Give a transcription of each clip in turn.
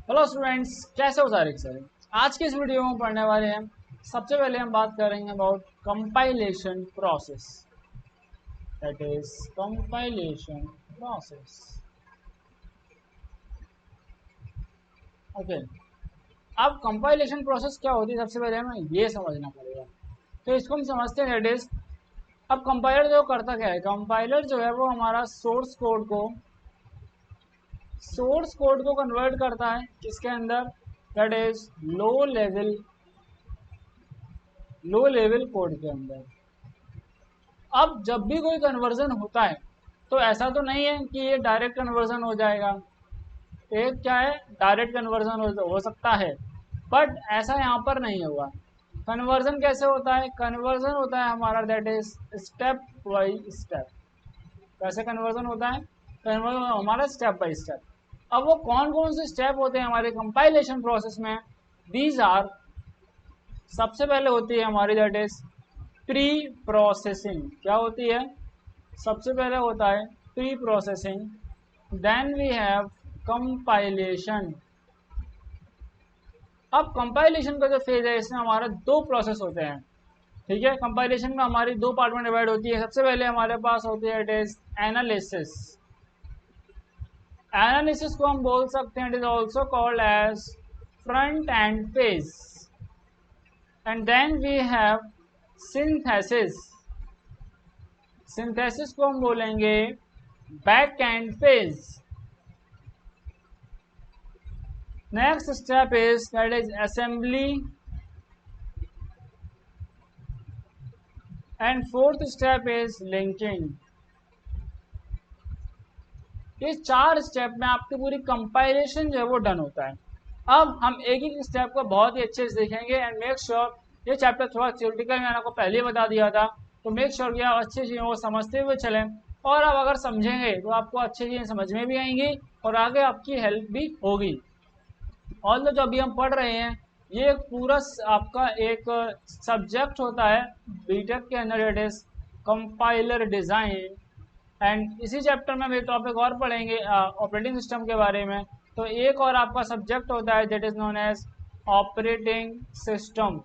Hello students, कैसे हो सारे के सारे। आज की इस वीडियो में पढ़ने वाले हैं। सबसे पहले हम बात करेंगे about compilation process, that is compilation process. Okay, अब कंपाइलेशन प्रोसेस क्या होती है सबसे पहले हमें ये समझना पड़ेगा। तो इसको हम समझते हैं, दैट इज अब कंपाइलर जो करता क्या है, कंपाइलर जो है वो हमारा सोर्स कोड को कन्वर्ट करता है किसके अंदर, that is low level code के अंदर। अब जब भी कोई कन्वर्जन होता है तो ऐसा तो नहीं है कि ये डायरेक्ट कन्वर्जन हो जाएगा। एक क्या है, डायरेक्ट कन्वर्जन हो सकता है, बट ऐसा यहाँ पर नहीं होगा। कन्वर्जन कैसे होता है, कन्वर्जन होता है हमारा that is step by step. कैसे कन्वर्जन होता है, कन्वर्जन हमारा स्टेप बाई स्टेप। अब वो कौन कौन से स्टेप होते हैं हमारे कंपाइलेशन प्रोसेस में, दीज आर, सबसे पहले होती है हमारी दैट इज प्री प्रोसेसिंग। क्या होती है, सबसे पहले होता है preprocessing, then we have compilation. अब कंपाइलेशन का जो फेज है इसमें हमारा दो प्रोसेस होते हैं। ठीक है, कंपाइलेशन में हमारी दो पार्ट में डिवाइड होती है। सबसे पहले हमारे पास होती है इट इज एनालिसिस। एनालिसिस को हम बोल सकते हैं, it is also called as front end phase. And then we have synthesis. Synthesis को हम बोलेंगे back end phase. Next step is that is assembly, and fourth step is linking. इस चार स्टेप में आपकी पूरी कंपाइलेशन जो है वो डन होता है। अब हम एक एक स्टेप को बहुत ही अच्छे से देखेंगे एंड मेक श्योर, ये चैप्टर थोड़ा थ्योरेटिकल मैंने आपको पहले ही बता दिया था, तो मेक श्योर कि आप अच्छी चीज़ों को समझते हुए चलें। और आप अगर समझेंगे तो आपको अच्छी चीज़ें समझ में भी आएंगी और आगे आपकी हेल्प भी होगी। और जो अभी हम पढ़ रहे हैं ये एक पूरा आपका एक सब्जेक्ट होता है बीटेक के अंदर, it is compiler design. And इसी चैप्टर में हम एक टॉपिक और पढ़ेंगे ऑपरेटिंग सिस्टम के बारे में। तो एक और आपका सब्जेक्ट होता है that is known as operating system.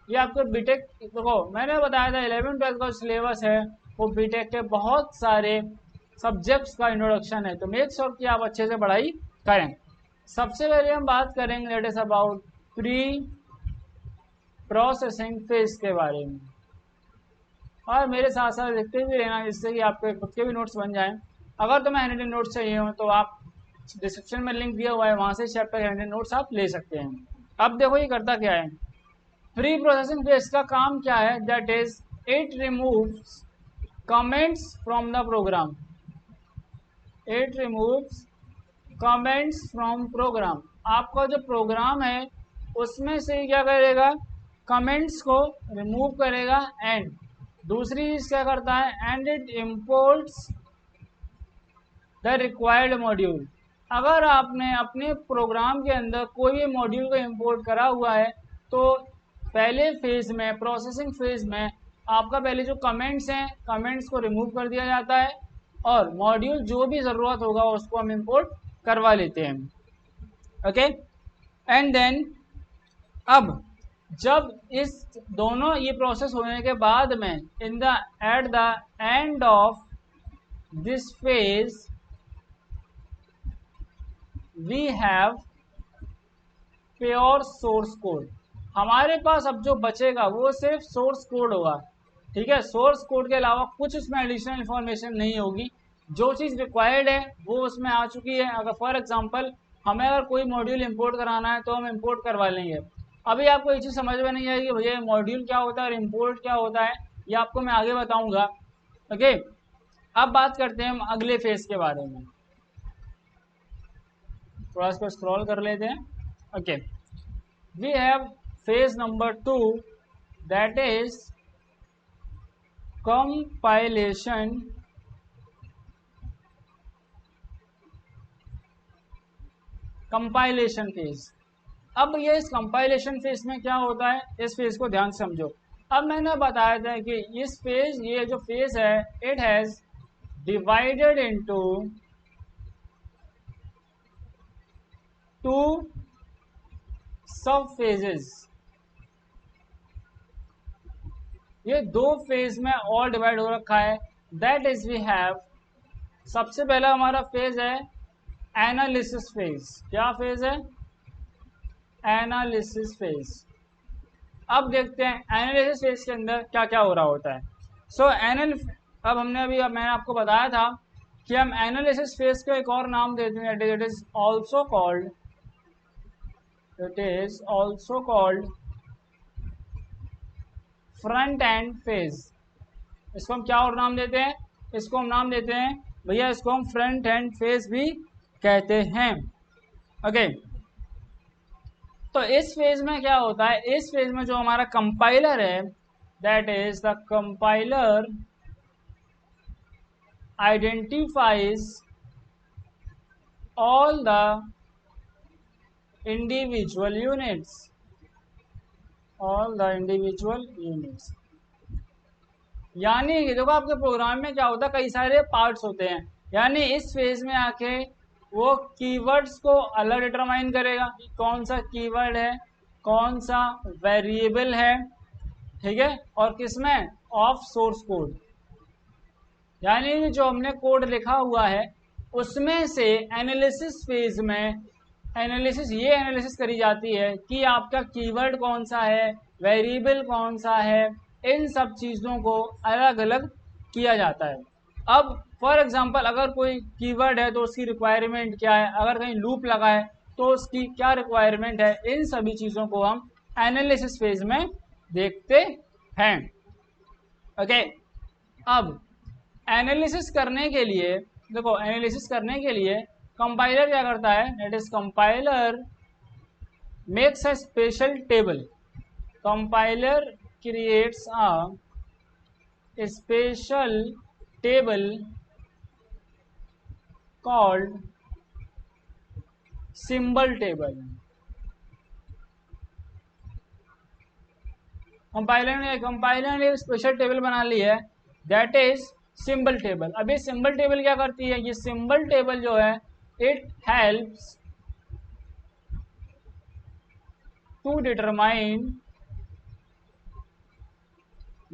ये आपको बीटेक, देखो मैंने बताया था 11th 12th का सिलेबस है वो बीटेक के बहुत सारे सब्जेक्ट्स का इंट्रोडक्शन है, तो मेक श्योर कि आप अच्छे से पढ़ाई करें। सबसे पहले हम बात करेंगे let us about pre processing phase के बारे में, और मेरे साथ साथ लिखते भी रहना जिससे कि आपके खुद के भी नोट्स बन जाएं। अगर तुम्हें हैंडरेटिंग नोट्स चाहिए हो तो आप डिस्क्रिप्शन में लिंक दिया हुआ है, वहां से चैप्टर हैंडरेटिंग नोट्स आप ले सकते हैं। अब देखो ये करता क्या है, प्री प्रोसेसिंग फेज का काम क्या है, that is it removes comments from the program. It removes comments from program. आपका जो प्रोग्राम है उसमें से क्या करेगा, कमेंट्स को रिमूव करेगा। एंड दूसरी चीज क्या करता है, and it imports the required module. अगर आपने अपने प्रोग्राम के अंदर कोई भी मॉड्यूल को इंपोर्ट करा हुआ है तो पहले फेज में, प्रोसेसिंग फेज में, आपका पहले जो कमेंट्स हैं कमेंट्स को रिमूव कर दिया जाता है और मॉड्यूल जो भी ज़रूरत होगा उसको हम इंपोर्ट करवा लेते हैं। ओके, एंड देन अब जब इस दोनों ये प्रोसेस होने के बाद में in the at the end of this phase we have pure source code. हमारे पास अब जो बचेगा वो सिर्फ सोर्स कोड होगा। ठीक है, सोर्स कोड के अलावा कुछ उसमें एडिशनल इन्फॉर्मेशन नहीं होगी। जो चीज़ रिक्वायर्ड है वो उसमें आ चुकी है। अगर फॉर एग्जांपल हमें अगर कोई मॉड्यूल इंपोर्ट कराना है तो हम इंपोर्ट करवा लेंगे। अभी आपको ये चीज़ समझ में नहीं आएगी भैया मॉड्यूल क्या होता है और इम्पोर्ट क्या होता है, ये आपको मैं आगे बताऊंगा। ओके, अब बात करते हैं हम अगले फेज के बारे में। थोड़ा इसको स्क्रॉल कर लेते हैं। Okay, we have phase number 2, that is compilation phase। अब ये इस कंपाइलेशन फेज में क्या होता है, इस फेज को ध्यान से समझो। अब मैंने बताया था कि इस फेज, ये जो फेज है it has divided into two सब फेजेस, ये दो फेज में और डिवाइड हो रखा है। दैट इज वी हैव, सबसे पहला हमारा फेज है एनालिसिस फेज। क्या फेज है? Analysis phase. अब देखते हैं एनालिसिस फेज के अंदर क्या क्या हो रहा होता है। अब मैंने आपको बताया था कि हम एनालिसिस फेज को एक और नाम देते हैं, it is also called front end phase. इसको हम क्या और नाम देते हैं? इसको हम नाम देते हैं भैया, इसको हम फ्रंट एंड फेज भी कहते हैं। ओके, तो इस फेज में क्या होता है? इस फेज में जो हमारा कंपाइलर है, that is the compiler identifies all the individual units, यानी कि देखो आपके प्रोग्राम में क्या होता है, कई सारे पार्ट्स होते हैं, यानी इस फेज में आके वो कीवर्ड्स को अलग डिटरमाइन करेगा कि कौन सा कीवर्ड है, कौन सा वेरिएबल है, ठीक है, और किसमें? ऑफ सोर्स कोड, यानी जो हमने कोड लिखा हुआ है उसमें से एनालिसिस फेज में एनालिसिस करी जाती है कि आपका कीवर्ड कौन सा है, वेरिएबल कौन सा है, इन सब चीज़ों को अलग अलग किया जाता है। अब फॉर एग्जांपल अगर कोई कीवर्ड है तो उसकी रिक्वायरमेंट क्या है, अगर कहीं लूप लगा है तो उसकी क्या रिक्वायरमेंट है, इन सभी चीज़ों को हम एनालिसिस फेज में देखते हैं। ओके, अब एनालिसिस करने के लिए देखो, एनालिसिस करने के लिए कंपाइलर क्या करता है? That is compiler makes a special table, compiler creates a special table called symbol table. Compiler ने स्पेशल टेबल बना ली है, दैट इज सिंबल टेबल। अब ये सिंबल टेबल क्या करती है? ये सिंबल टेबल जो है it helps to determine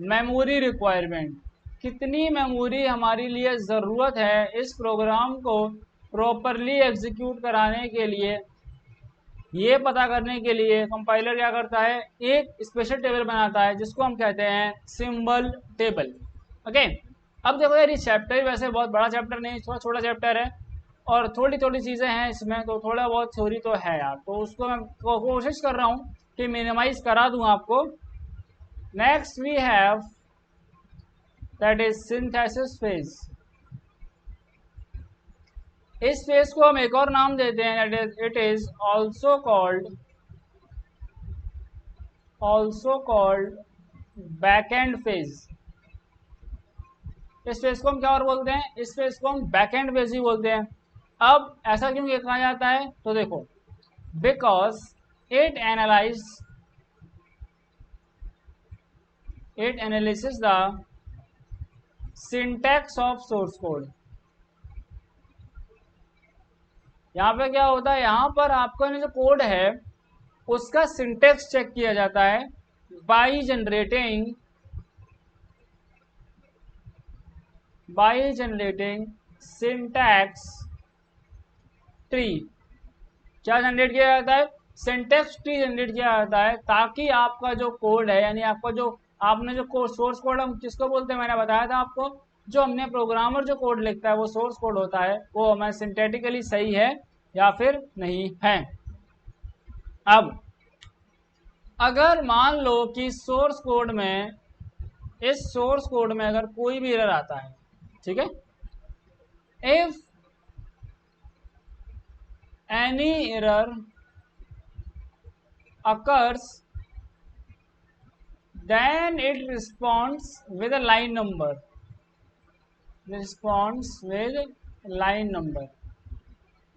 memory requirement, कितनी मेमोरी हमारी लिए ज़रूरत है इस प्रोग्राम को प्रॉपरली एग्जीक्यूट कराने के लिए। ये पता करने के लिए कंपाइलर क्या करता है? एक स्पेशल टेबल बनाता है जिसको हम कहते हैं सिंबल टेबल। ओके, अब देखो यार, ये चैप्टर वैसे बहुत बड़ा चैप्टर नहीं, थोड़ा छोटा चैप्टर है और थोड़ी थोड़ी चीज़ें हैं इसमें, तो थोड़ा बहुत थ्योरी तो है यार, तो उसको मैं कोशिश कर रहा हूँ कि मिनिमाइज करा दूँ आपको। Next we have that is synthesis phase. इस फेज को हम एक और नाम देते हैं, it is also called back end phase. इस फेज को हम क्या और बोलते हैं? इस फेज को हम बैक एंड फेज ही बोलते हैं। अब ऐसा क्यों कहा जाता है? तो देखो, because it analysis the syntax of source code. यहाँ पे क्या होता है? यहाँ पर आपका जो कोड है उसका सिंटैक्स चेक किया जाता है बाय जनरेटिंग सिंटैक्स ट्री। क्या जनरेट किया जाता है? सिंटैक्स ट्री जनरेट किया जाता है, ताकि आपका जो कोड है, यानी आपका जो आपने जो सोर्स कोड हम किसको बोलते हैं, मैंने बताया था आपको, जो हमने प्रोग्रामर जो कोड लिखता है वो सोर्स कोड होता है, वो हमें सिंथेटिकली सही है या फिर नहीं है। अब अगर मान लो कि इस सोर्स कोड में अगर कोई भी एरर आता है, ठीक है, if any error occurs then it responds with a line number,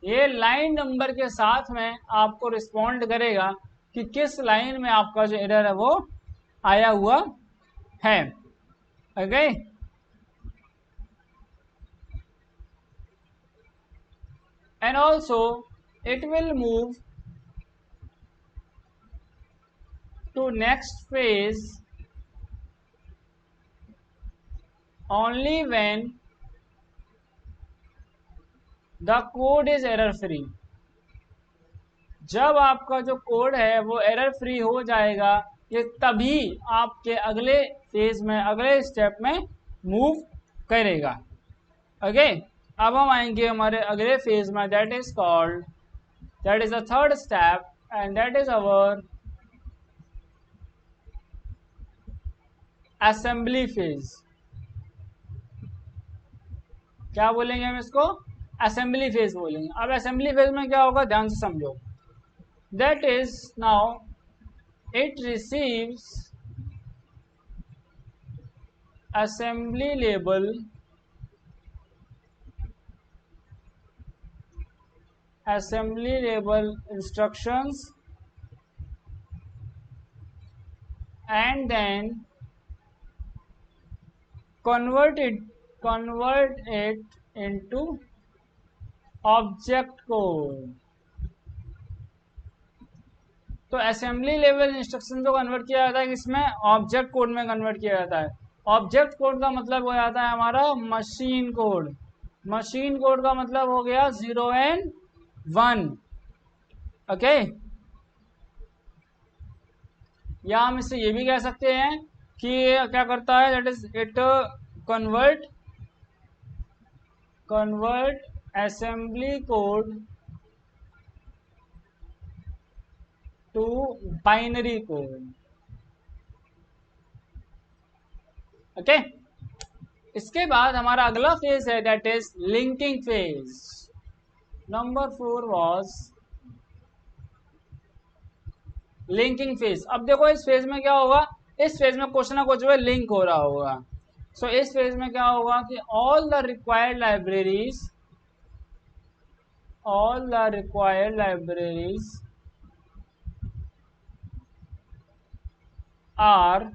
ये लाइन नंबर के साथ में आपको रिस्पॉन्ड करेगा कि किस लाइन में आपका जो एरर है वो आया हुआ है। Okay, and also it will move to next phase only when the code is error free. जब आपका जो कोड है वो एरर फ्री हो जाएगा, ये तभी आपके अगले फेज में, अगले स्टेप में मूव करेगा. ओके, अब हम आएंगे हमारे अगले फेज में, that is called, that is the third step and that is our assembly phase. क्या बोलेंगे हम इसको? असेंबली फेज बोलेंगे. अब असेंबली फेज में क्या होगा, ध्यान से समझो. That is now it receives assembly label instructions and then convert it into object code. तो असेंबली लेवल इंस्ट्रक्शन को कन्वर्ट किया जाता है किसमें? ऑब्जेक्ट कोड में कन्वर्ट किया जाता है. ऑब्जेक्ट कोड का मतलब हो जाता है हमारा मशीन कोड. मशीन कोड का मतलब हो गया 0 and 1. ओके, या हम इससे ये भी कह सकते हैं कि क्या करता है, that is it convert assembly code to binary code. Okay, इसके बाद हमारा अगला फेज है that is linking phase. Number 4 was linking phase. अब देखो इस फेज में क्या होगा, इस फेज में कुछ ना कुछ जो है लिंक हो रहा होगा. सो इस फेज में क्या होगा कि all the required libraries are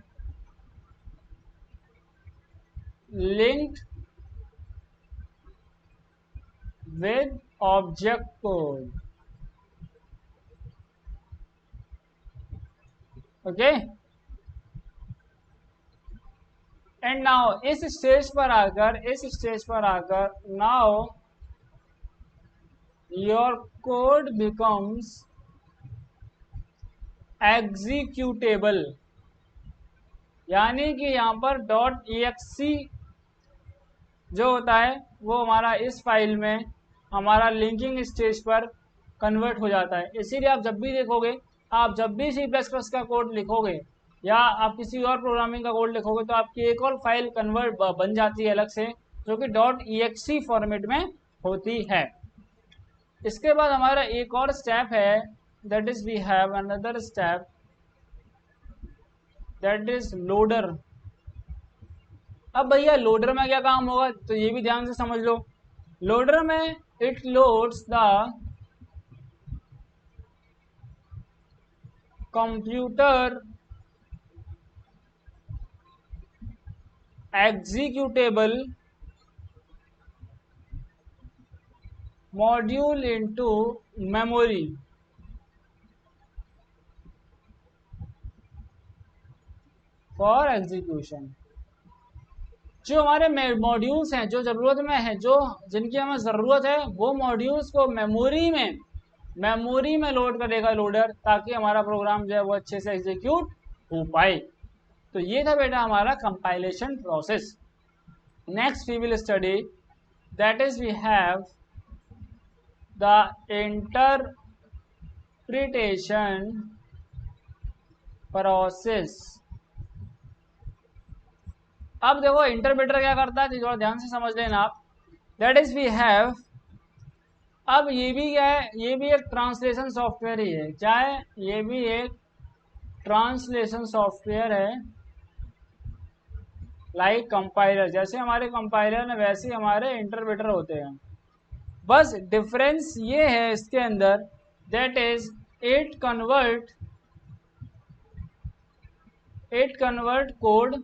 linked with object code. Okay, and now इस स्टेज पर आकर now your code becomes executable. यानी कि यहाँ पर .exe जो होता है वो हमारा इस फाइल में हमारा लिंकिंग स्टेज पर कन्वर्ट हो जाता है. इसीलिए आप जब भी देखोगे, आप जब भी C++ का कोड लिखोगे या आप किसी और प्रोग्रामिंग का कोड लिखोगे तो आपकी एक और फाइल कन्वर्ट बन जाती है अलग से, जो कि .exe फॉर्मेट में होती है. इसके बाद हमारा एक और स्टेप है, that is we have another step that is loader. अब भैया लोडर में क्या काम होगा, तो ये भी ध्यान से समझ लो. लोडर में it loads the computer executable module into memory. For execution. जो हमारे मॉड्यूल्स हैं, जो ज़रूरत में है, जो जिनकी हमें ज़रूरत है, वो मॉड्यूल्स को मेमोरी में लोड करेगा लोडर, ताकि हमारा प्रोग्राम जो है वो अच्छे से एग्जीक्यूट हो पाए. तो ये था बेटा हमारा compilation process. Next we will study that is we have the interpretation process. अब देखो इंटरप्रेटर क्या करता है, थोड़ा ध्यान से समझ लेना आप. दैट इज वी हैव, अब ये भी क्या है, ये भी एक ट्रांसलेशन सॉफ्टवेयर ही है. क्या है, ये भी एक ट्रांसलेशन सॉफ्टवेयर है. लाइक कंपाइलर, जैसे हमारे कंपाइलर है वैसे ही हमारे इंटरप्रेटर होते हैं. बस डिफरेंस ये है इसके अंदर, that is it convert code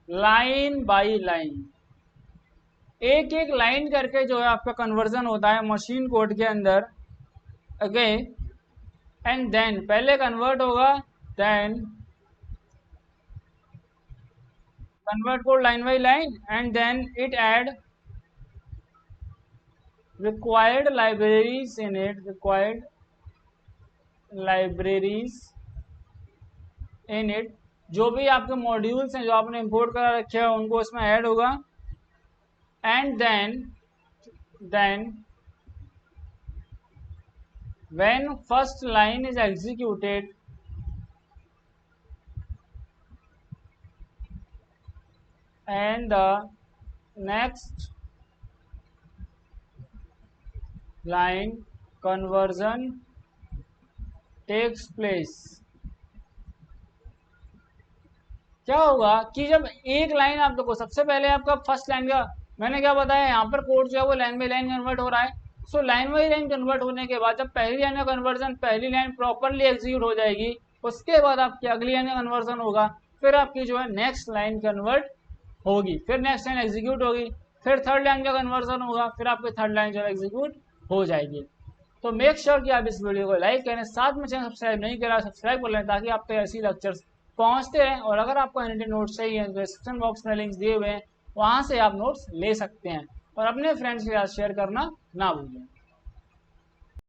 line by line. एक एक लाइन करके जो है आपका कन्वर्जन होता है मशीन कोड के अंदर। ओके, एंड देन पहले कन्वर्ट होगा, then convert code line by line, and then it add required libraries in it, required libraries in it, जो भी आपके मॉड्यूल्स हैं जो आपने इंपोर्ट करा रखे हैं उनको इसमें ऐड होगा। And then when first line is executed, and the next line conversion takes place, क्या होगा कि जब एक लाइन आप देखो, सबसे पहले आपका फर्स्ट लाइन का मैंने क्या बताया, यहाँ पर कोड जो है वो लाइन बाई लाइन कन्वर्ट हो रहा है। So line by line convert होने के बाद जब पहली लाइन का कन्वर्जन, पहली लाइन प्रॉपरली एग्जीक्यूट हो जाएगी, उसके बाद आपकी अगली लाइन का कन्वर्जन होगा, फिर आपकी जो है नेक्स्ट लाइन कन्वर्ट होगी, फिर नेक्स्ट लाइन एग्जीक्यूट होगी, फिर थर्ड लाइन का कन्वर्जन होगा, फिर आपकी थर्ड लाइन जो है एग्जीक्यूट हो जाएगी। तो मेक श्योर कि आप इस वीडियो को लाइक करें, साथ में चैनल सब्सक्राइब नहीं करा सब्सक्राइब कर लें ताकि आप पे ऐसी लेक्चर्स पहुंचते रहें। और अगर आपको एनडीटी नोट्स चाहिए तो डिस्क्रिप्शन बॉक्स में लिंक्स दिए हुए हैं, वहां से आप नोट्स ले सकते हैं। और अपने फ्रेंड्स के साथ शेयर करना ना भूलें।